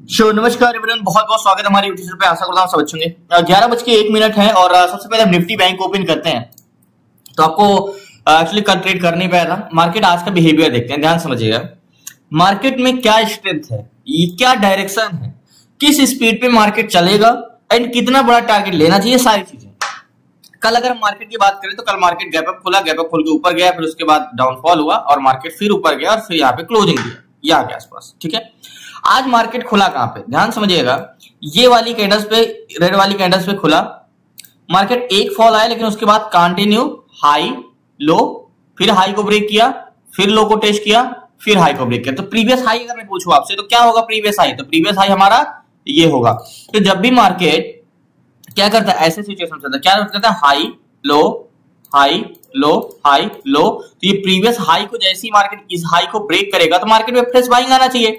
नमस्कार एवरीवन, बहुत बहुत स्वागत है हमारे यूट्यूब पे। आशा करता हूँ सब अच्छे होंगे। 11:01 है और सबसे पहले हम निफ्टी बैंक ओपन करते हैं। तो आपको एक्चुअली कल ट्रेड कर नहीं पाया था। मार्केट आज का बिहेवियर देखते हैं, ध्यान समझिएगा। मार्केट में क्या स्ट्रेंथ है, ये क्या डायरेक्शन है, किस स्पीड पे मार्केट चलेगा एंड कितना बड़ा टारगेट लेना चाहिए, सारी चीजें। कल अगर हम मार्केट की बात करें तो कल मार्केट गैप अप खुला, गैप अप खुल के ऊपर गया, फिर उसके बाद डाउनफॉल हुआ और मार्केट फिर ऊपर गया और फिर यहाँ पे क्लोजिंग दिया, यहाँ के आसपास। ठीक है, आज मार्केट खुला कहां पे, ध्यान समझिएगा। ये वाली कैंडल्स पे, रेड वाली कैंडल्स पे खुला मार्केट। एक फॉल आया लेकिन उसके बाद कंटिन्यू हाई लो, फिर हाई को ब्रेक किया, फिर लो को टेस्ट किया, फिर हाई को ब्रेक किया। तो प्रीवियस हाई अगर मैं पूछूं आपसे तो क्या होगा प्रीवियस हाई? तो प्रीवियस हाई हमारा ये होगा। तो जब भी मार्केट क्या करता है ऐसे सिचुएशन चलता है, क्या करता है, high low high low high low. तो ये प्रीवियस हाई को जैसे ही मार्केट इस हाई को ब्रेक करेगा तो मार्केट में फ्रेश बाइंग आना चाहिए,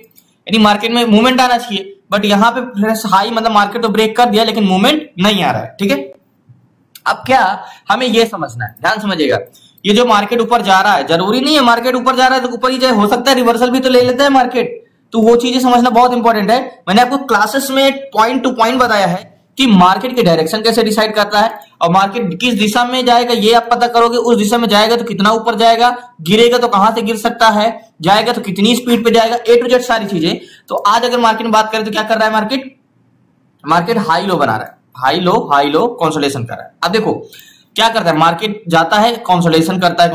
यानी मार्केट में मूवमेंट आना चाहिए। बट यहाँ पे फ्रेश हाई मतलब मार्केट तो ब्रेक कर दिया लेकिन मूवमेंट नहीं आ रहा है। ठीक है, अब क्या हमें ये समझना है, ध्यान समझिएगा। ये जो मार्केट ऊपर जा रहा है, जरूरी नहीं है मार्केट ऊपर जा रहा है तो ऊपर ही जाए, हो सकता है रिवर्सल भी तो ले लेता है मार्केट। तो वो चीजें समझना बहुत इंपॉर्टेंट है। मैंने आपको क्लासेस में पॉइंट टू पॉइंट बताया है कि मार्केट की डायरेक्शन कैसे डिसाइड करता है और मार्केट किस दिशा में जाएगा ये आप पता करोगे। उस दिशा में जाएगा तो कितना ऊपर जाएगा, गिरेगा तो कहां से गिर सकता है, जाएगा तो कितनी स्पीड पे जाएगा, ए टू जेड सारी चीजें। तो आज अगर मार्केट में बात करें तो क्या कर रहा है मार्केट हाई लो बना रहा है, हाई लो कंसोलिडेशन कर रहा है। अब देखो क्या करता है, मार्केट जाता है कंसोलिडेशन करता है,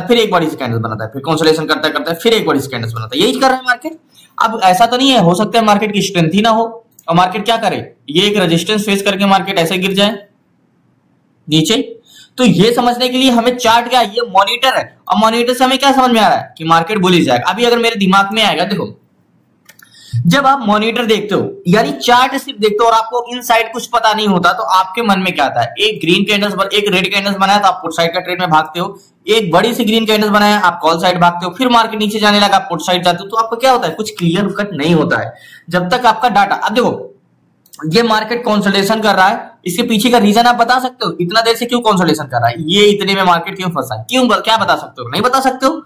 फिर एक बड़ी सी कैंडल बनाता है, फिर कंसोलिडेशन करता है, फिर एक बड़ी सी कैंडल बनाता है, यही कर रहा है मार्केट। अब ऐसा तो नहीं है, हो सकता है मार्केट की स्ट्रेंथ ही ना हो और मार्केट क्या करे, ये एक रेजिस्टेंस फेस करके मार्केट ऐसे गिर जाए नीचे। तो ये समझने के लिए हमें चार्ट क्या है, ये मॉनिटर है और मॉनिटर से हमें क्या समझ में आ रहा है कि मार्केट बुलिश जाएगा। अभी अगर मेरे दिमाग में आएगा, देखो जब आप मॉनिटर देखते हो यानी चार्ट सिर्फ देखते हो और आपको इनसाइड कुछ पता नहीं होता तो आपके मन में क्या आता है, एक ग्रीन कैंडल्स एक रेड कैंडल्स बनाया तो आप पुट साइड का ट्रेड में भागते हो, एक बड़ी सी ग्रीन कैंडल्स बनाया आप कॉल साइड भागते हो, फिर मार्केट नीचे जाने लगा आप पुट साइड जाते हो। तो आपको क्या होता है, कुछ क्लियर कट नहीं होता है जब तक आपका डाटा। अब देखो ये मार्केट कंसोलिडेशन कर रहा है, इसके पीछे का रीजन आप बता सकते हो, इतना देर से क्यों कंसोलिडेशन कर रहा है, ये इतने में मार्केट क्यों फंसा है, क्यों, क्या बता सकते हो? नहीं बता सकते हो।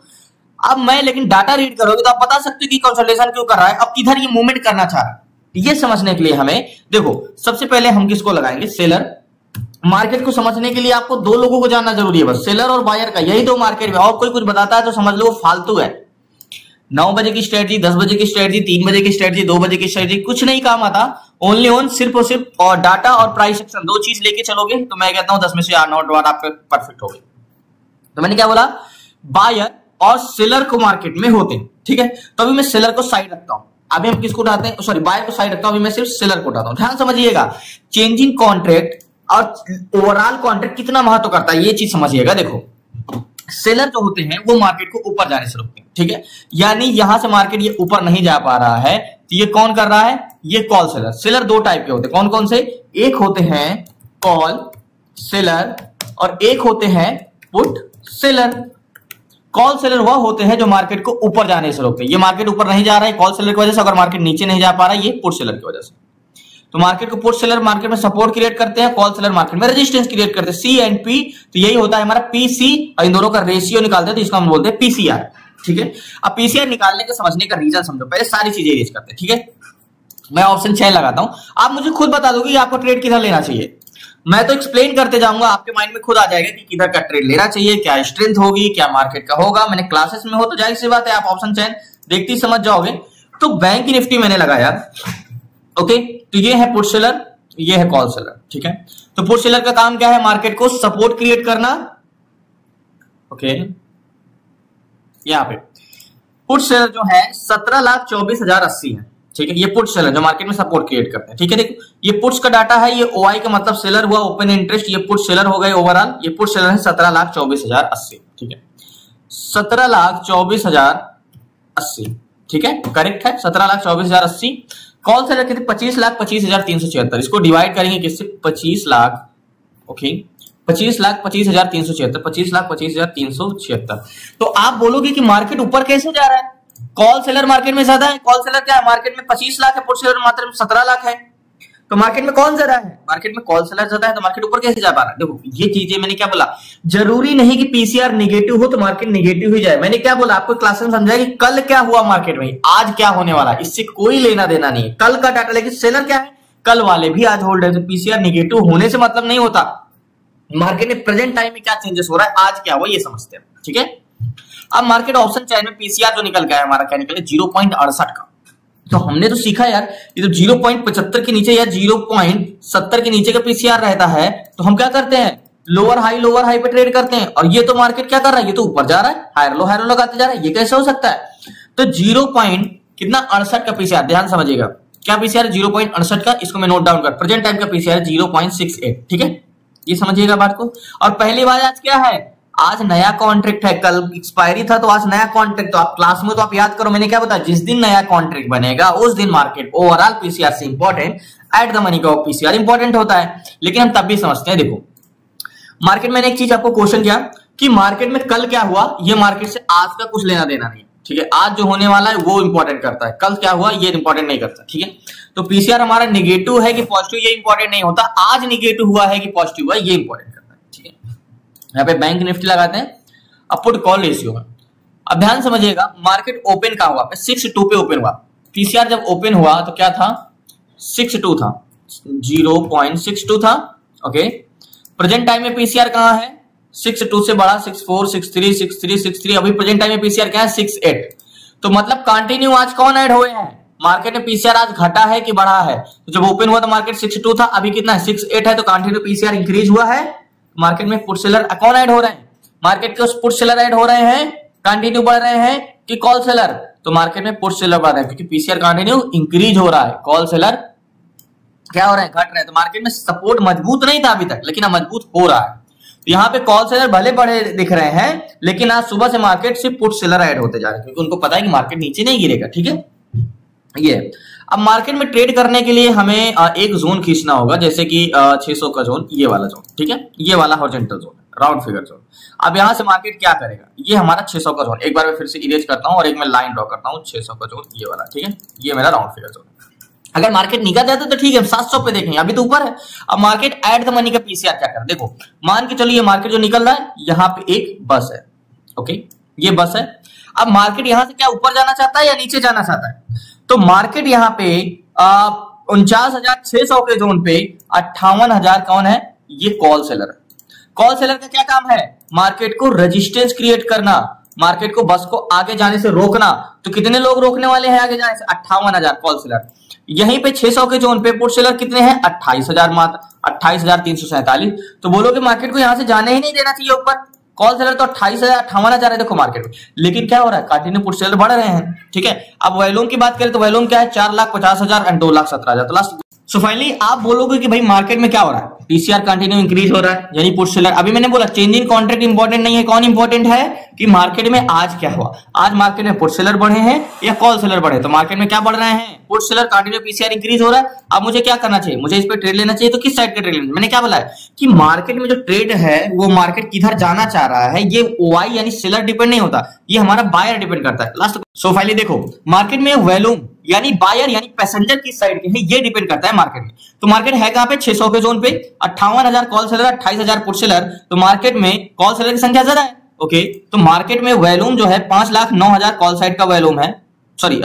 अब मैं लेकिन डाटा रीड करोगे तो आप बता सकते हो कि कंसोलिडेशन क्यों कर रहा है, अब किधर ये मूवमेंट करना चाह रहा है। ये समझने के लिए हमें देखो सबसे पहले हम किसको लगाएंगे, सेलर। मार्केट को समझने के लिए आपको दो लोगों को जानना जरूरी है बस, सेलर और बायर का, यही दो मार्केट में। और कोई कुछ बताता है तो समझ लो फालतू है। 9 बजे की स्ट्रेटजी, 10 बजे की स्ट्रेटजी, 3 बजे की स्ट्रेटजी, 2 बजे की स्ट्रेटजी, कुछ नहीं काम आता। ओनली ऑन सिर्फ और सिर्फ और डाटा और प्राइस सेक्शन, दो चीज लेके चलोगे तो मैं कहता हूं 10 में से 8-9 बार आपके परफेक्ट हो गए। तो मैंने क्या बोला, बायर और सेलर को मार्केट में होते हैं। ठीक है, तो अभी मैं सेलर को साइड रखता हूं, अभी हम किसको उठाते हैं, सॉरी बायर को साइड रखता हूं, अभी मैं सिर्फ सेलर को उठाता हूं। ध्यान समझिएगा, चेंजिंग कॉन्ट्रैक्ट और ओवरऑल कॉन्ट्रैक्ट कितना महत्व करता है ये चीज समझिएगा। देखो सेलर जो होते हैं वो मार्केट को ऊपर जाने से रोकते हैं। ठीक है, यानी यहां से मार्केट ये ऊपर नहीं जा पा रहा है तो ये कौन कर रहा है, ये कॉल सेलर। सेलर दो टाइप के होते हैं, कौन कौन से, एक होते हैं कॉल सेलर और एक होते हैं पुट सेलर। कॉल सेलर वह होते हैं जो मार्केट को ऊपर जाने से रोकते हैं। ये मार्केट ऊपर नहीं जा रहा है कॉल सेलर की वजह से, अगर मार्केट नीचे नहीं जा पा रहा है ये पुट सेलर की वजह से। तो मार्केट को पुट सेलर मार्केट में सपोर्ट क्रिएट करते हैं, कॉल सेलर मार्केट में रेजिस्टेंस क्रिएट करते हैं, सी एंड पी। तो यही होता है हमारा पीसी और इन दोनों का रेशियो निकालते हैं तो इसको हम बोलते हैं पीसीआर। ठीक है, अब पीसीआर निकालने के समझने का रीजन समझो, पहले सारी चीजें यूज करते हैं। ठीक है, मैं ऑप्शन 6 लगाता हूं, आप मुझे खुद बता दोगे कि आपको ट्रेड किधर लेना चाहिए। मैं तो एक्सप्लेन करते जाऊंगा, आपके माइंड में खुद आ जाएगा कि किधर का ट्रेड लेना चाहिए, क्या स्ट्रेंथ होगी, क्या मार्केट का होगा। मैंने क्लासेस में हो तो जाहिर सी बात है आप ऑप्शन चेन देखते ही समझ जाओगे। तो बैंक निफ्टी मैंने लगाया, ओके। तो ये है पुट सेलर, ये है कॉल सेलर। ठीक है, तो पुट सेलर का काम क्या है, मार्केट को सपोर्ट क्रिएट करना। ओके, यहां पे पुट सेलर जो है 17,24,080 है। ठीक है, ये पुट सेलर जो मार्केट में सपोर्ट क्रिएट करते हैं। ठीक है, देखो ये पुट्स का डाटा है, ये ओआई का मतलब सेलर हुआ, ओपन इंटरेस्ट, ये पुट सेलर हो गए ओवरऑल। ये पुट सेलर है 17,24,080। ठीक है, 17,24,080। ठीक है, करेक्ट है 17,24,080। कॉल सेलर कितने, 25,25,376। इसको डिवाइड करेंगे किससे, 25 लाख। ओके, 25,25,376, 25,25,376। तो आप बोलोगे कि मार्केट ऊपर कैसे जा रहा है, कॉल सेलर मार्केट में ज्यादा है। कॉल सेलर क्या है, मार्केट में 25 लाख है, पुट सेलर मात्र 17 लाख है। तो मार्केट में कौन ज्यादा है? मार्केट में कॉल सेलर ज्यादा है, तो मार्केट ऊपर कैसे जा पा रहा है? देखो ये चीजें मैंने क्या बोला, जरूरी नहीं कि पीसीआर निगेटिव हो तो मार्केट निगेटिव ही जाए। मैंने क्या बोला आपको क्लास में समझाया कि कल क्या हुआ मार्केट में, आज क्या होने वाला है, इससे कोई लेना देना नहीं है, कल का डाटा। लेकिन सेलर क्या है, कल वाले भी आज होल्ड है, तो पीसीआर निगेटिव होने से मतलब नहीं होता मार्केट में प्रेजेंट टाइम में क्या चेंजेस हो रहा है, आज क्या हुआ ये समझते हैं, ठीक है। अब मार्केट ऑप्शन चैन में पीसीआर जो निकल गया है हमारा, क्या निकले 0.68 का। तो हमने तो सीखा यार, ये तो 0.75 के नीचे या 0.70 के नीचे का पीसीआर रहता है तो हम क्या करते हैं, लोअर हाई पे ट्रेड करते हैं। और ये तो मार्केट क्या कर रहा है, ये तो ऊपर जा रहा है, हायर लो लगाते जा रहा है, ये कैसे हो सकता है? तो 0.68 का पीसीआर, ध्यान समझिएगा क्या पीसीआर 0.68 का, इसको मैं नोट डाउन कर, प्रेजेंट टाइम का पीसीआर 0.68, ठीक है, ये समझिएगा बात को। और पहली बात आज क्या है, आज नया कॉन्ट्रैक्ट है, कल एक्सपायरी था तो आज नया कॉन्ट्रैक्ट। तो आप क्लास में तो आप याद करो मैंने क्या बताया, जिस दिन नया कॉन्ट्रैक्ट बनेगा उस दिन मार्केट ओवरऑल पीसीआर से इंपॉर्टेंट, एट द मनी का पीसीआर इंपॉर्टेंट होता है। लेकिन हम तब भी समझते हैं, देखो मार्केट में एक चीज आपको क्वेश्चन किया कि मार्केट में कल क्या हुआ, ये मार्केट से आज का कुछ लेना देना नहीं, ठीक है। आज जो होने वाला है वो इंपॉर्टेंट करता है, कल क्या हुआ ये इंपॉर्टेंट नहीं करता, ठीक है। तो पीसीआर हमारा निगेटिव है कि पॉजिटिव ये इंपॉर्टेंट नहीं होता, आज निगेटिव हुआ है कि पॉजिटिव हुआ ये इंपॉर्टेंट करता है, ठीक है। यहाँ पे बैंक निफ्टी लगाते हैं, अब पुट कॉल रेशियो में। अब ध्यान समझिएगा मार्केट ओपन का हुआ 6.2 पे ओपन हुआ, पीसीआर जब ओपन हुआ तो क्या था 6.2 था, 0.62 था, ओके। प्रेजेंट टाइम में पीसीआर कहां है, 6.2 से बड़ा 6.4, 6.3, 6.3, 6.3, अभी प्रेजेंट टाइम में पीसीआर क्या है 6.8। तो मतलब कंटिन्यू आज कौन ऐड हुए हैं, मार्केट में पीसीआर आज घटा है कि बढ़ा है? तो जब ओपन हुआ तो मार्केट 6.2 था, अभी कितना है 6.8 है, तो कंटिन्यू पीसीआर इंक्रीज हुआ है। मार्केट में पुट सेलर कौन ऐड हो रहे हैं, मार्केट के पुट सेलर ऐड हो रहे हैं, कंटिन्यू बढ़ रहे हैं कि कॉल सेलर? तो मार्केट में पुट सेलर बढ़ रहे हैं क्योंकि पीसीआर कंटिन्यू इंक्रीज हो रहा है, कॉल सेलर क्या हो रहा है, घट रहे हैं। तो मार्केट में सपोर्ट मजबूत नहीं था अभी तक, लेकिन अब मजबूत हो रहा है। तो यहाँ पे कॉल सेलर भले बड़े दिख रहे हैं, लेकिन आज सुबह से मार्केट से पुट सेलर ऐड होते जा रहे हैं क्योंकि उनको पता है कि मार्केट नीचे नहीं गिरेगा, ठीक है। ये अब मार्केट में ट्रेड करने के लिए हमें एक जोन खींचना होगा, जैसे कि 600 का जोन, ये वाला जोन, ठीक है, ये वाला horizontal zone, round figure zone. अब यहां से मार्केट क्या करेगा, ये हमारा 600 का जोन, एक बार मैं फिर से इरेज करता हूं और एक मैं लाइन ड्रॉ करता हूं, 600 का जोन ये वाला, ठीक है, ये मेरा राउंड फिगर जोन। अगर मार्केट निकल जाता तो ठीक है, 700 पे देखेंगे, अभी तो ऊपर है। अब मार्केट एट द मनी का पीसीआर क्या कर, देखो मान के चलिए मार्केट जो निकल रहा है, यहाँ पे एक बस है, ओके, ये बस है। अब मार्केट यहां से क्या ऊपर जाना चाहता है या नीचे जाना चाहता है? तो मार्केट यहाँ पे 49,600 के जोन पे 58,000 कौन है, ये कॉल सेलर। कॉल सेलर का क्या काम है, मार्केट को रेजिस्टेंस क्रिएट करना, मार्केट को बस को आगे जाने से रोकना। तो कितने लोग रोकने वाले हैं आगे जाने से, 58,000 कॉल सेलर। यहीं पे 600 के जोन पे पुट सेलर कितने हैं, 28,000 मात्र, 28,347। तो बोलोगे मार्केट को यहां से जाने ही नहीं देना चाहिए ऊपर, कॉल सेलर तो 28,000 58,000 है देखो मार्केट में, लेकिन क्या हो रहा है कंटिन्यू पुट सेलर बढ़ रहे हैं, ठीक है। अब वॉल्यूम की बात करें तो वॉल्यूम क्या है, 4,50,000 एंड 2,17,000। तो लास्ट सो फाइनली आप बोलोगे कि भाई मार्केट में क्या हो रहा है, पीसीआर कंटिन्यू इंक्रीज हो रहा है, यानी पुट सेलर। अभी मैंने बोला चेंजिंग कॉन्ट्रैक्ट इंपॉर्टेंट नहीं है, कौन इंपॉर्टेंट है कि मार्केट में आज क्या हुआ, आज मार्केट में पुट सेलर बढ़े हैं या कॉल सेलर बढ़े। तो मार्केट में क्या बढ़ रहे हैं, put seller, continue PCR increase हो रहा है। अब मुझे क्या करना चाहिए, मुझे इस पे ट्रेड लेना चाहिए, तो किस साइड का ट्रेड लेना, मैंने क्या बोला है कि मार्केट में जो ट्रेड है वो मार्केट किधर जाना चाह रहा है, ये ओआई यानी सेलर डिपेंड नहीं होता, ये हमारा बायर डिपेंड करता है। लास्ट सो फाइनली देखो मार्केट में वॉल्यूम यानी बायर यानी पैसेंजर किस साइड के हैं ये डिपेंड करता है मार्केट में। तो मार्केट है कहां पे, 600 के जोन पे, 58,000 कॉल सेलर, 28,000 पुट सेलर। तो मार्केट में कॉल सेलर की संख्या ज्यादा है, ओके। तो मार्केट में वॉल्यूम जो है 5,09,000 कॉल साइड का वॉल्यूम है, सॉरी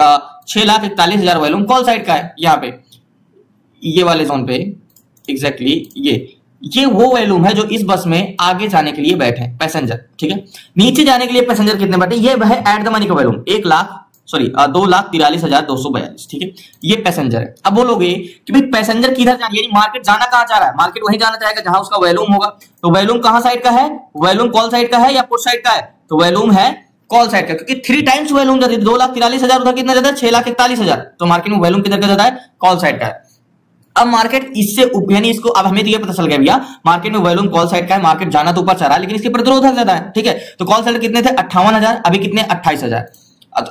6,41,000 वॉल्यूम कॉल साइड का है यहाँ पे, ये वाले जोन पे एग्जैक्टली ये वो वॉल्यूम है जो इस बस में आगे जाने के लिए बैठे पैसेंजर, ठीक है। नीचे जाने के लिए पैसेंजर कितने बैठे, ये है एट द मनी का वॉल्यूम 2,43,242, ठीक है, ये पैसेंजर है। अब बोलोगे कि भाई पैसेंजर किधर जाना, यानी मार्केट जाना कहां चाह रहा है, मार्केट वहीं जाना चाहेगा जहां उसका वॉल्यूम होगा। तो वॉल्यूम कहां साइड का है, वॉल्यूम कॉल साइड का है या पुट साइड का है, तो वॉल्यूम है कॉल साइड का, क्योंकि 3 टाइम्स वॉल्यूम ज्यादा, 2,43,000 उधर कितना ज्यादा है, 6,41,000। तो मार्केट में वॉल्यूम किधर का ज्यादा है, कॉल साइड का है। अब मार्केट इससे यानी इसको अब हमें तो ये पता चल गया भैया मार्केट में वॉल्यूम कॉल साइड का है, मार्केट जाना तो ऊपर चाह रहा है लेकिन इसके प्रतिरोधक ज्यादा है, ठीक है। तो कॉल साइड कितने थे 58,000, अभी कितने 28,000,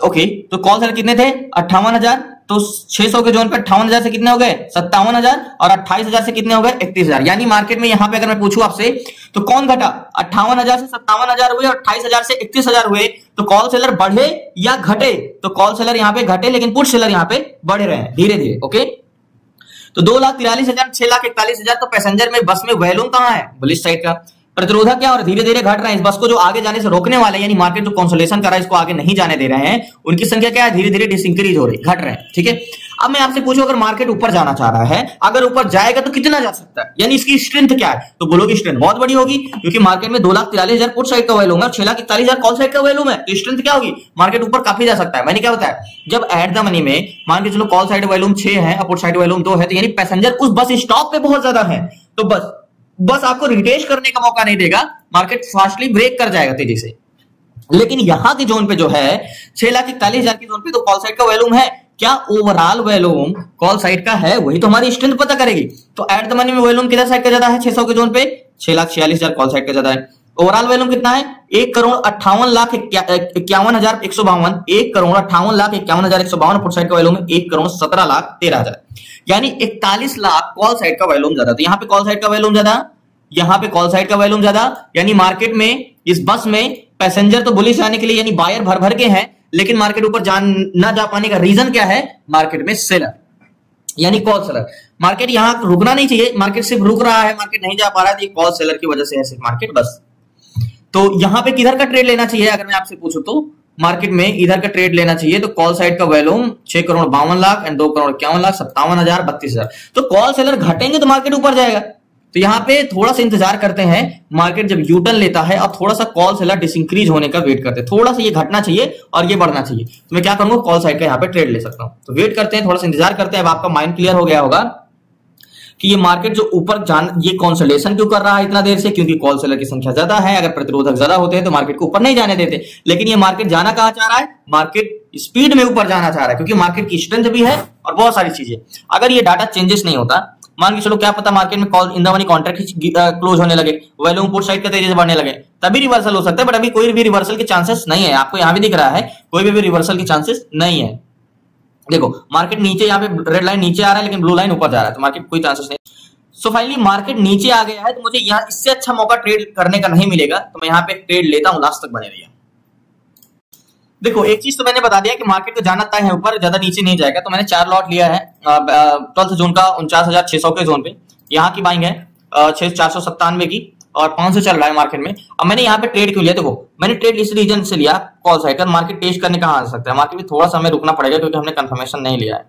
ओके। तो कॉल साइड कितने थे 58,000, तो 600 के जोन पे 58,000 से कितने हो गए 57,000 और 28,000 से कितने हो गए 31,000। यानी मार्केट में यहां पे अगर मैं पूछूं आपसे तो कौन घटा, 58,000 से 57,000 हुए और 28,000 से 31,000 हुए। तो कॉल सेलर बढ़े या घटे, तो कॉल सेलर यहां पे घटे लेकिन पुट सेलर यहां पे बढ़ रहे हैं धीरे धीरे, ओके। तो 2,43,000, 6,41,000, तो पैसेंजर में बस में वॉल्यूम कहाँ है? बुलिश साइड का। प्रतिरोधक क्या और धीरे धीरे घट रहे हैं, इस बस को जो आगे जाने से रोकने वाले यानी मार्केट जो कंसोलिडेशन कर रहा है इसको आगे नहीं जाने दे रहे हैं, उनकी संख्या क्या है? धीरे धीरे डिसइंक्रीज हो रही, घट रहे हैं। ठीक है, अब मैं आपसे पूछूं अगर मार्केट ऊपर जाना चाह रहा है, अगर ऊपर जाएगा तो कितना जा सकता है, यानी इसकी स्ट्रेंथ क्या है? तो बोलोगे स्ट्रेंथ बहुत बड़ी होगी, क्योंकि मार्केट में 2,43,000 पुट साइड का वॉल्यूम है और 6,41,000 कॉल साइड का वॉल्यूम है, तो स्ट्रेंथ क्या होगी? मार्केट ऊपर काफी जा सकता है। मैंने क्या बताया, जब एट द मनी में मान के चलो कॉल साइड वॉल्यूम 6 है और पुट साइड वॉल्यूम 2 है, तो यानी पैसेंजर उस बस स्टॉप पे बहुत ज्यादा है, तो बस आपको रिटेस्ट करने का मौका नहीं देगा, मार्केट फास्टली ब्रेक कर जाएगा तेजी से। लेकिन यहां के जोन पे जो है 6,41,000 की जोन पे तो कॉल साइड का वॉल्यूम है, क्या ओवरऑल वॉल्यूम कॉल साइड का है? वही तो हमारी स्ट्रेंथ पता करेगी। तो एट द मनी में वॉल्यूम किधर साइड का ज्यादा है? 600 के जोन पे 6,46,000 कॉल साइड का ज्यादा है। ओवरऑल वॉल्यूम कितना है? 1,58,51,152, 1,58,51,152 पुट साइड का वॉल्यूम है 1,17,13,000, यानी 41 लाख कॉल साइड का वॉल्यूम ज्यादा। तो यहाँ पे कॉल साइड का वॉल्यूम ज्यादा, यहाँ पे कॉल साइड का वॉल्यूम ज्यादा, यानी मार्केट में इस बस में पैसेंजर तो बुलिश जाने के लिए यानी बायर भर भर के हैं, लेकिन मार्केट ऊपर ना जा पाने का रीजन क्या है? मार्केट में सेलर यानी कॉल सेलर। मार्केट यहां रुकना नहीं चाहिए, मार्केट सिर्फ रुक रहा है, मार्केट नहीं जा पा रहा है, तो ये कॉल सेलर की वजह से है सिर्फ मार्केट बस। तो यहां पे किधर का ट्रेड लेना चाहिए अगर मैं आपसे पूछूं तो मार्केट में इधर का ट्रेड लेना चाहिए, तो कॉल साइड का वॉल्यूम 6,52,00,000 एंड 2,51,00,000, 57,000, 32,000। तो कॉल सेलर घटेंगे तो मार्केट ऊपर जाएगा। तो यहाँ पे थोड़ा सा इंतजार करते हैं, मार्केट जब यूटर्न लेता है अब थोड़ा सा कॉल सेलर डिसइंक्रीज होने का वेट करते हैं, थोड़ा सा ये घटना चाहिए और ये बढ़ना चाहिए, तो मैं क्या करूंगा? कॉल साइड का यहाँ पे ट्रेड ले सकता हूं। तो वेट करते हैं, थोड़ा सा इंतजार करते हैं। अब आपका माइंड क्लियर हो गया होगा कि ये मार्केट जो ऊपर ये कंसोलिडेशन क्यों कर रहा है इतना देर से, क्योंकि कॉल सेलर की संख्या ज्यादा है। अगर प्रतिरोधक ज्यादा होते हैं तो मार्केट को ऊपर नहीं जाने देते, लेकिन ये मार्केट जाना कहां चाह रहा है? मार्केट स्पीड में ऊपर जाना चाह रहा है, क्योंकि मार्केट की स्ट्रेंथ भी है और बहुत सारी चीजें। अगर ये डाटा चेंजेस नहीं होता, मान के चलो क्या पता मार्केट में call in the money contract close होने लगे, वॉल्यूम पुट साइड का तेजी से बढ़ने लगे, तभी रिवर्सल हो सकता है, बट अभी कोई भी रिवर्सल के चांसेस नहीं है। आपको यहां भी दिख रहा है कोई भी रिवर्सल के चांसेस नहीं है। देखो मार्केट नीचे, यहाँ पे रेड लाइन नीचे आ रहा है लेकिन ब्लू लाइन ऊपर जा रहा है, तो मार्केट कोई चांसेस नहीं। सो फाइनली मार्केट नीचे आ गया है, तो मुझे यहाँ इससे अच्छा मौका ट्रेड करने का नहीं मिलेगा, तो मैं यहाँ पे ट्रेड लेता हूँ। लास्ट तक बने रहिए। देखो एक चीज तो मैंने बता दिया कि मार्केट को जाना तय है ऊपर, ज्यादा नीचे नहीं जाएगा। तो मैंने 4 लॉट लिया है 12 जोन का 49,600 के जोन पे, यहाँ की बाइंग है 497 की और 500 चल रहा है मार्केट में। अब मैंने यहाँ पे ट्रेड क्यों लिया? देखो मैंने ट्रेड इस रीजन से लिया, कॉल साइड का मार्केट टेस्ट करने कहाँ आ सकता है, मार्केट में थोड़ा समय रुकना पड़ेगा क्योंकि हमने कंफर्मेशन नहीं लिया है।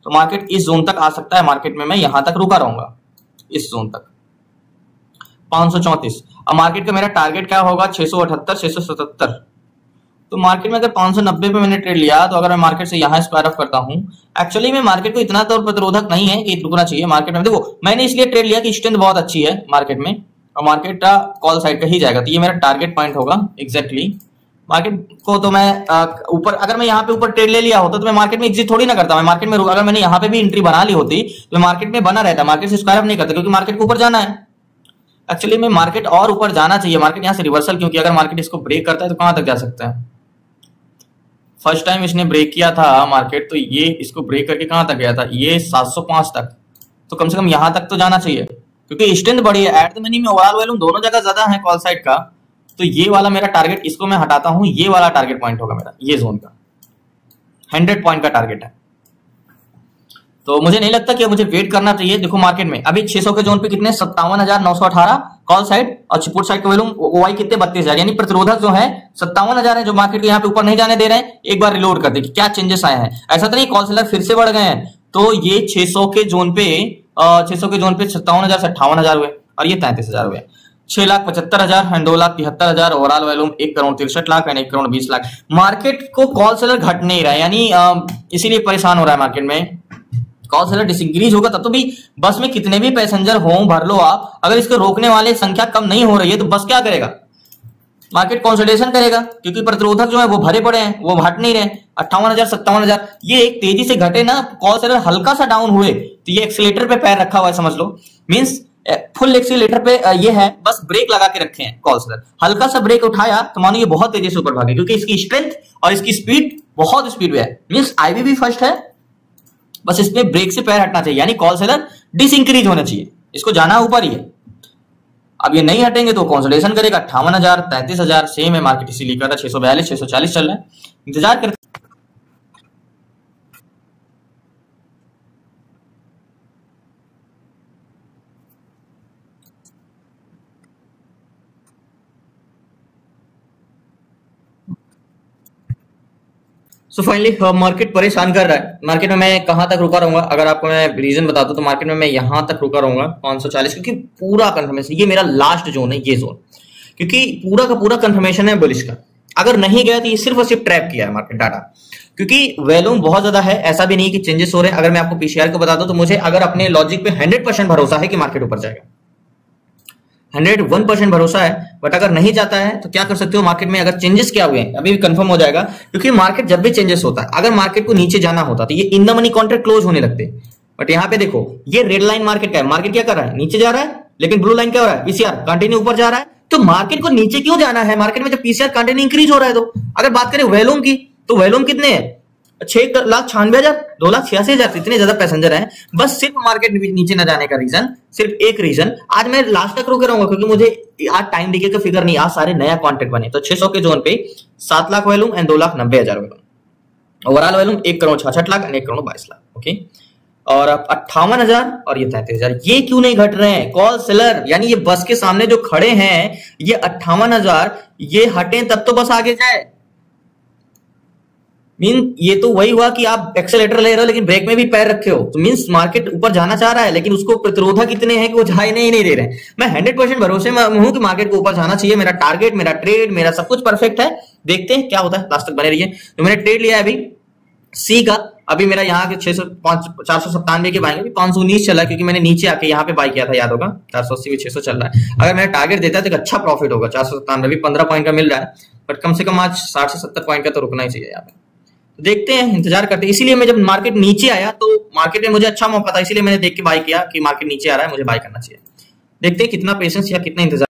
तो मार्केट इस जोन तक आ सकता है, मार्केट में मैं यहां तक रुका रहूंगा, इस जोन तक 534। अब मार्केट का मेरा टारगेट क्या होगा? 678, 677। तो मार्केट में अगर 590 पे मैंने ट्रेड लिया, तो अगर मैं मार्केट से यहाँ स्क्वायर ऑफ करता हूँ, एक्चुअली में मार्केट को इतना तो प्रतिरोधक नहीं है कि रुकना चाहिए मार्केट में। देखो मैंने इसलिए ट्रेड लिया कि स्ट्रेंथ बहुत अच्छी है मार्केट में और मार्केट का कॉल साइड का ही जाएगा, तो ये मेरा टारगेट पॉइंट होगा एग्जैक्टली। मार्केट को तो मैं ऊपर, अगर मैं यहाँ पे ऊपर ट्रेड ले लिया होता तो मैं मार्केट में एग्जिट थोड़ी ना करता, मैं मार्केट में अगर मैंने यहाँ पे भी एंट्री बना ली होती तो मार्केट में बना रहता, मार्केट से स्क्वायर ऑफ नहीं करता, क्योंकि मार्केट को ऊपर जाना है। एक्चुअली में मार्केट और ऊपर जाना चाहिए, मार्केट यहाँ से रिवर्सल, क्योंकि अगर मार्केट इसको ब्रेक करता है तो कहां तक जा सकता है? फर्स्ट टाइम इसने ब्रेक किया था मार्केट, तो ये इसको ब्रेक करके कहां तक गया था? ये 705 तक, तो कम से कम यहां तक तो जाना चाहिए, क्योंकि स्ट्रेंथ बड़ी है। एट द मनी में ओवरऑल वॉल्यूम दोनों जगह ज्यादा है कॉल साइड का, तो ये वाला मेरा टारगेट, इसको मैं हटाता हूं, ये वाला टारगेट पॉइंट होगा मेरा, ये जोन का 100 पॉइंट का टारगेट है। तो मुझे नहीं लगता कि मुझे वेट करना चाहिए। देखो मार्केट में अभी 600 के जोन पे कितने 57,918 कॉल साइड और पुट साइड का वॉल्यूम ओवाई कितने 32,000, यानी प्रतिरोधक जो है 57,000 है, जो मार्केट को यहाँ पे ऊपर नहीं जाने दे रहे हैं। एक बार रिलोड कर दे कि क्या चेंजेस आए हैं, ऐसा तो नहीं कॉल सेलर फिर से बढ़ गए हैं। तो ये 600 के जोन पे 57,000 से 58,000 हुए और ये 33,000 हुए, 6,75,000 and 2,73,000 overall volume 1,63,00,000 and 1,20,00,000। Market को कॉल सेलर घट नहीं रहा है, यानी इसीलिए परेशान हो रहा है मार्केट में। कॉल सेलर डिसइंक्रीज होगा तब तो भी बस में कितने भी पैसेंजर हो भर लो आप, अगर इसको रोकने वाले संख्या कम नहीं हो रही है तो बस क्या करेगा? मार्केट कंसोलिडेशन करेगा, क्योंकि प्रतिरोधक जो है वो भरे पड़े हैं, वो घट नहीं रहे। 58,000 57,000 ये एक तेजी से घटे ना, कॉल सेलर हल्का सा डाउन हुए तो ये एक्सीलेटर पे पैर रखा हुआ है, समझ लो, मींस फुल एक्सीलेटर पे ये है, बस ब्रेक लगा के रखे हैं कॉल सेलर। हल्का सा ब्रेक उठाया तो मानो ये बहुत तेजी से ऊपर भागे, क्योंकि इसकी स्ट्रेंथ और इसकी स्पीड बहुत स्पीड में है, मींस आईवी भी फर्स्ट है, बस इसमें ब्रेक से पैर हटना चाहिए, यानी कॉल सेलर डिसइंक्रीज होना चाहिए, इसको जाना ऊपर ही है। अब ये नहीं हटेंगे तो कंसोलिडेशन करेगा। 58,000 33,000 सेम है मार्केट, इसीलिए कर रहा है 642 640 चल रहा है, इंतजार करते सो फाइनली मार्केट परेशान कर रहा है। मार्केट में मैं कहां तक रुका रहूंगा, अगर आपको मैं रीजन बता दूं तो मार्केट में मैं यहां तक रुका रहूंगा 540, क्योंकि पूरा कंफर्मेशन, ये मेरा लास्ट जोन है, ये जोन, क्योंकि पूरा का पूरा कंफर्मेशन है बुलिश का। अगर नहीं गया तो ये सिर्फ और सिर्फ ट्रैप किया है मार्केट डाटा, क्योंकि वॉल्यूम बहुत ज्यादा है, ऐसा भी नहीं कि चेंजेस हो रहे हैं। अगर मैं आपको पीसीआर को बता दूं तो मुझे अगर अपने लॉजिक पे 100% भरोसा है कि मार्केट ऊपर जाएगा, 101% भरोसा है। बट अगर नहीं जाता है तो क्या कर सकते हो, मार्केट में अगर चेंजेस क्या हुए हैं अभी भी कंफर्म हो जाएगा, क्योंकि मार्केट जब भी चेंजेस होता है, अगर मार्केट को नीचे जाना होता तो ये in the money contract close होने लगते। बट यहाँ पे देखो, ये रेड लाइन मार्केट का है, मार्केट क्या कर रहा है, नीचे जा रहा है, लेकिन ब्लू लाइन क्या हो रहा है, पीसीआर कंटिन्यू ऊपर जा रहा है। तो मार्केट को नीचे क्यों जाना है, मार्केट में जब पीसीआर कंटिन्यू इंक्रीज हो रहा है। तो अगर बात करें वॉल्यूम की, तो वॉल्यूम कितने हैं, 6,96,000, 2,86,000, इतने ज्यादा पैसेंजर हैं। बस सिर्फ मार्केट नीचे न जाने का रीजन, सिर्फ एक रीजन, आज मैं लास्ट तक रुके रहूंगा, क्योंकि मुझे आज टाइम डिके का फिगर नहीं, आज सारे नया कॉन्ट्रैक्ट बने। तो 600 के जोन पे 7 lakh volume and 2,90,000 volume, overall volume 1,66,00,000 and 1,22,00,000। Okay, और 58,000 और ये 33,000, ये क्यों नहीं घट रहे हैं, कॉल सेलर, यानी ये बस के सामने जो खड़े हैं, ये 58,000 ये हटे तब तो बस आगे जाए। मीन ये तो वही हुआ कि आप एक्सेलेटर ले रहे हो लेकिन ब्रेक में भी पैर रखे हो, तो मीन्स मार्केट ऊपर जाना चाह रहा है, लेकिन उसको प्रतिरोधक इतने हैं कि वो जाने ही नहीं दे रहे। मैं 100% भरोसे में हूं कि मार्केट को ऊपर जाना चाहिए। मेरा टारगेट, मेरा ट्रेड, मेरा सब कुछ परफेक्ट है। देखते हैं क्या होता है, लास्ट तक बने रहिए। तो मैंने ट्रेड लिया है अभी सी का, अभी मेरा यहाँ के 497 के बाई, अभी 519 चला है, क्योंकि मैंने नीचे आके यहाँ पे बाई किया था, याद होगा, 480 में 600 चल रहा है। अगर मेरा टारगेट देता है तो एक अच्छा प्रॉफिट होगा, 497 भी 15 पॉइंट का मिल रहा है, बट कम से कम आज 60 से 70 पॉइंट का तो रुकना ही चाहिए यहाँ पे। तो देखते हैं, इंतजार करते हैं। इसीलिए मैं जब मार्केट नीचे आया तो मार्केट में मुझे अच्छा मौका था, इसीलिए मैंने देख के बाई किया कि मार्केट नीचे आ रहा है, मुझे बाई करना चाहिए। देखते हैं कितना पेशेंस या कितना इंतजार।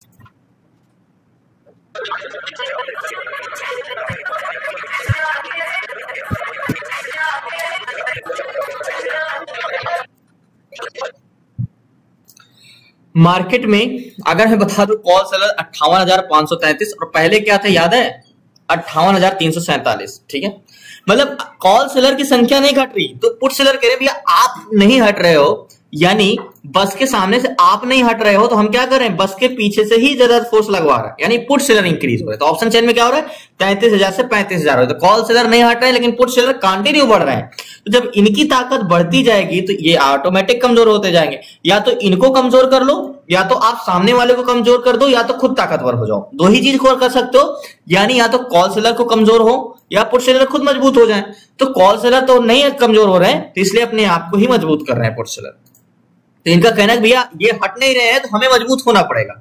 मार्केट में अगर मैं बता दूं, कॉल सेलर 58,533 और पहले क्या था याद है, 58,347। ठीक है, मतलब कॉल सेलर की संख्या नहीं घट रही, तो पुट सेलर कह रहे भैया आप नहीं हट रहे हो, यानी बस के सामने से आप नहीं हट रहे हो, तो हम क्या कर रहे हैं, बस के पीछे से ही ज्यादा फोर्स लगवा रहा है, यानी पुट सेलर इंक्रीज हो रहा है। तो ऑप्शन चेन में क्या हो रहा है, 33,000 से 35,000 हो रहा है। तो कॉल सेलर नहीं हट रहे हैं लेकिन पुट सेलर कंटिन्यू बढ़ रहे हैं। तो जब इनकी ताकत बढ़ती जाएगी तो ये ऑटोमेटिक कमजोर होते जाएंगे। या तो इनको कमजोर कर लो, या तो आप सामने वाले को कमजोर कर दो, या तो खुद ताकतवर हो जाओ। दो ही चीज को कर सकते हो, यानी या तो कॉल सेलर को कमजोर हो या पुट सेलर खुद मजबूत हो जाए। तो कॉल सेलर तो नहीं कमजोर हो रहे हैं, तो इसलिए अपने आप को ही मजबूत कर रहे हैं पुट सेलर। तो इनका कहना है भैया ये हट नहीं रहे हैं तो हमें मजबूत होना पड़ेगा।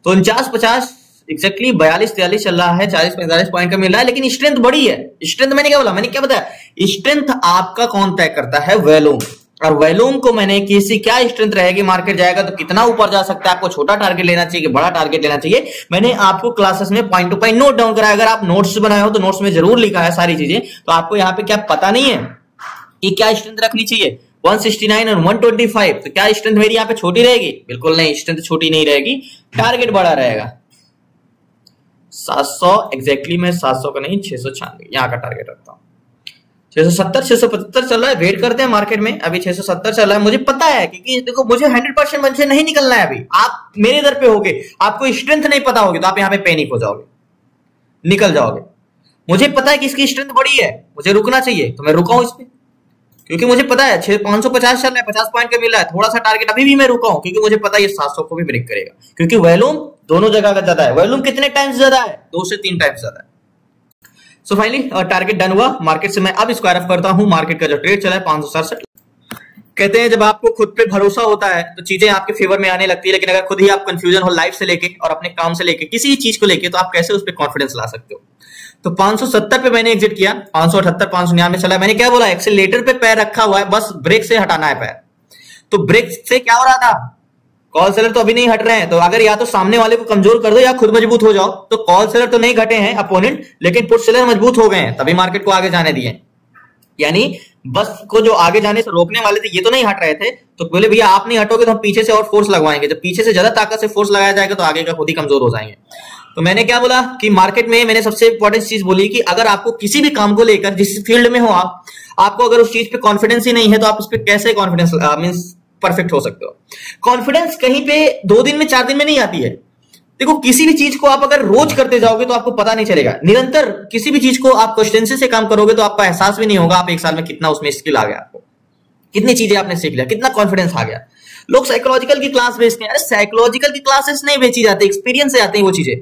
तो 49-50 एक्जैक्टली 42-43 चल रहा है, 40-45 पॉइंट का मिल रहा है, लेकिन स्ट्रेंथ बड़ी है। स्ट्रेंथ मैंने क्या बोला, मैंने क्या बताया, स्ट्रेंथ आपका कौन तय करता है, वॉल्यूम। और वॉल्यूम को मैंने किसी क्या स्ट्रेंथ रहेगी, मार्केट जाएगा तो कितना ऊपर जा सकता है, आपको छोटा टारगेट लेना चाहिए, बड़ा टारगेट लेना चाहिए। मैंने आपको क्लासेस में point two point note down कराया। अगर आप नोट्स बनाए हो तो नोट्स में जरूर लिखा है सारी चीजें। तो आपको यहाँ पे क्या पता नहीं है कि क्या स्ट्रेंथ रखनी चाहिए, 169 और 125। तो क्या स्ट्रेंथ मेरी यहाँ पे छोटी रहेगी, बिल्कुल नहीं, स्ट्रेंथ छोटी नहीं रहेगी, टारगेट बड़ा रहेगा। 700 एग्जैक्टली मैं 700 का नहीं, 696 यहाँ का टारगेट रखता हूँ। 670 675 चल रहा है, वेट करते हैं मार्केट में। अभी 670 चल रहा है, मुझे पता है, क्योंकि देखो मुझे 100% मन से नहीं निकलना है। अभी आप मेरे इधर पे होगे, आपको स्ट्रेंथ नहीं पता होगी तो आप यहाँ पे पैनिक हो जाओगे, निकल जाओगे। मुझे पता है कि इसकी स्ट्रेंथ बड़ी है, मुझे रुकना चाहिए, तो मैं रुका हूं इस पे, क्योंकि मुझे पता है 550 चल रहा है, 50 पॉइंट का मिल रहा है। थोड़ा सा टारगेट अभी भी मैं रुका हूं, क्योंकि मुझे पता है ये 700 को भी ब्रेक करेगा, क्योंकि वॉल्यूम दोनों जगह का ज्यादा है। वॉल्यूम कितने टाइम्स ज्यादा है, 2 से 3 टाइम्स ज्यादा है। सो फाइनली टारगेट डन हुआ। मार्केट से मैं अब स्क्वायर ऑफ करता हूं। मार्केट का जो ट्रेड चला है 567। कहते हैं जब आपको खुद पे भरोसा होता है तो चीजें आपके फेवर में आने लगती है, लेकिन अगर खुद ही आप कंफ्यूजन हो लाइफ से लेके और अपने काम से लेके किसी भी चीज को लेके, तो आप कैसे उस पर कॉन्फिडेंस ला सकते हो। तो 570 पे मैंने एग्जिट किया, 578 599 चला। मैंने क्या बोला, एक्सेलेरेटर पे पैर रखा हुआ है, बस ब्रेक से हटाना है पैर। तो ब्रेक से क्या हो रहा था, कॉल सेलर तो अभी नहीं हट रहे हैं, तो अगर या तो सामने वाले को कमजोर कर दो या खुद मजबूत हो जाओ। तो कॉल सेलर तो नहीं घटे हैं अपोनेंट, लेकिन पुट सेलर मजबूत हो गए हैं, तभी मार्केट को आगे जाने दिए। यानी बस को जो आगे जाने से रोकने वाले थे ये तो नहीं हट रहे थे, तो बोले भैया आप नहीं हटोगे तो हम पीछे से और फोर्स लगवाएंगे। जब पीछे से ज्यादा ताकत से फोर्स लगाया जाएगा तो आगे का खुद ही कमजोर हो जाएंगे। तो मैंने क्या बोला कि मार्केट में मैंने सबसे इंपॉर्टेंट चीज बोली कि अगर आपको किसी भी काम को लेकर, जिस फील्ड में हो आपको अगर उस चीज पे कॉन्फिडेंस ही नहीं है, तो आप उस पर कैसे कॉन्फिडेंस मींस परफेक्ट हो सकते हो। कॉन्फिडेंस कहीं पे 2 दिन में 4 दिन में नहीं आती है। देखो किसी भी चीज को आप अगर रोज करते जाओगे तो आपको पता नहीं चलेगा। निरंतर किसी भी चीज को आप कंसिस्टेंसी से काम करोगे तो आपको एहसास भी नहीं होगा आप एक साल में कितना उसमें स्किल आ गया, आपको कितनी चीजें आपने सीख लिया, कितना कॉन्फिडेंस आ गया। लोग साइकोलॉजिकल की क्लास बेचते हैं, अरे साइकोलॉजिकल की क्लासेस नहीं बेची जाती, एक्सपीरियंस से आते हैं वो चीजें।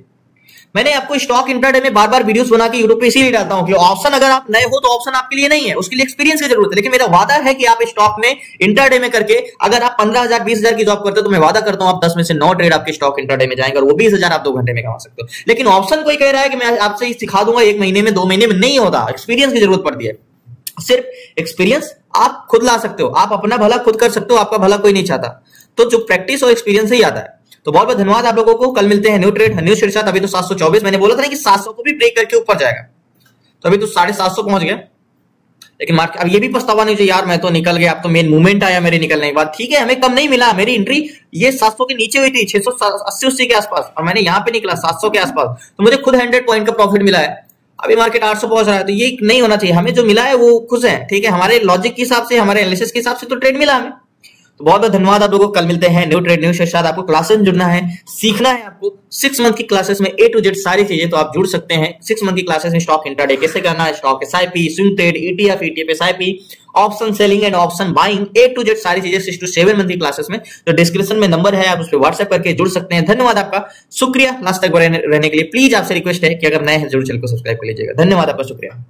मैंने आपको स्टॉक इंट्राडे में बार बार वीडियोस बना के यूट्यूब पे इसीलिए डालता हूं कि ऑप्शन अगर आप नए हो तो ऑप्शन आपके लिए नहीं है, उसके लिए एक्सपीरियंस की जरूरत है। लेकिन मेरा वादा है कि आप स्टॉक में इंट्राडे में करके अगर आप 15,000 20,000 की जॉब करते हो तो मैं वादा करता हूं आप 10 में से 9 ट्रेड आपके स्टॉक इंट्राडे में जाएंगे और वो 20,000 आप 2 घंटे में कमा सकते हो। लेकिन ऑप्शन कोई कह रहा है कि मैं आपसे सिखा दूंगा 1 महीने में 2 महीने में, नहीं होता। एक्सपीरियंस की जरूरत पड़ती है। सिर्फ एक्सपीरियंस आप खुद ला सकते हो, आप अपना भला खुद कर सकते हो, आपका भला कोई नहीं चाहता। तो जो प्रैक्टिस और एक्सपीरियंस ही आता है। तो बहुत बहुत धन्यवाद आप लोगों को। कल मिलते हैं न्यू ट्रेड न्यू शेयर के साथ। अभी तो 724, मैंने बोला था ना कि 700 को भी ब्रेक करके ऊपर जाएगा, तो अभी तो 750 पहुंच गया। लेकिन मार्केट अब ये भी पछतावा नहीं चाहिए यार मैं तो निकल गया, अब तो मेन मूवमेंट आया मेरे निकलने के बाद। ठीक है, हमें कम नहीं मिला, मेरी एंट्री ये 700 के नीचे हुई थी, 680-80 के आसपास, और मैंने यहाँ पे निकला 700 के आसपास, तो मुझे खुद 100 पॉइंट का प्रॉफिट मिला है। अभी मार्केट 800 पहुंच रहा है, तो ये नहीं होना चाहिए। हमें जो मिला है वो खुश है, ठीक है, हमारे लॉजिक के हिसाब से, हमारे एनालिसिस के हिसाब से तो ट्रेड मिला हमें। तो बहुत बहुत धन्यवाद आप लोगों को। कल मिलते हैं न्यू ट्रेड न्यू शेयर के साथ। आपको क्लासेस में जुड़ना है, सीखना है आपको 6 मंथ की क्लासेस में A to Z सारी चीजें, तो आप जुड़ सकते हैं 6 मंथ की क्लासेस में। स्टॉक इंट्राडे कैसे करना है, stock SIP, swing trade, ETF, ETF SIP, option selling and option buying, A to Z सारी चीजें 6 to 7 मंथ की क्लासेस में। तो डिस्क्रिप्शन में नंबर है, आप उस पर व्हाट्सएप करके जुड़ सकते हैं। धन्यवाद आपका, शुक्रिया लास्ट तक रहने के लिए। प्लीज आपसे रिक्वेस्ट है कि अगर नए हैं जरूर चैनल को सब्सक्राइब कर लीजिएगा। धन्यवाद आपका, शुक्रिया।